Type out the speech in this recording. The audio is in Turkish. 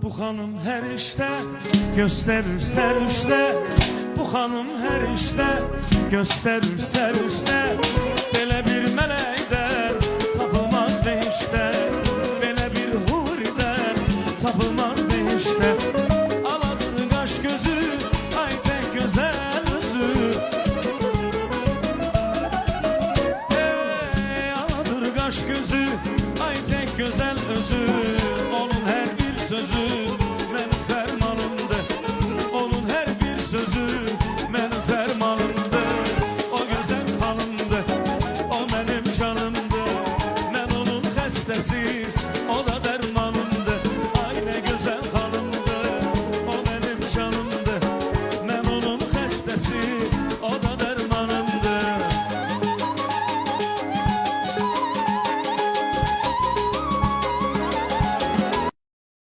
Bu hanım her işte gösterir serüşte. Bu hanım her işte gösterir serüşte. Böyle bir meleğden tapılmaz behişte. Böyle bir huriden tapılmaz behişte. Aladır kaş gözü, ay tek güzel özü. Aladır kaş gözü, ay tek güzel özü. Onun her bir sözü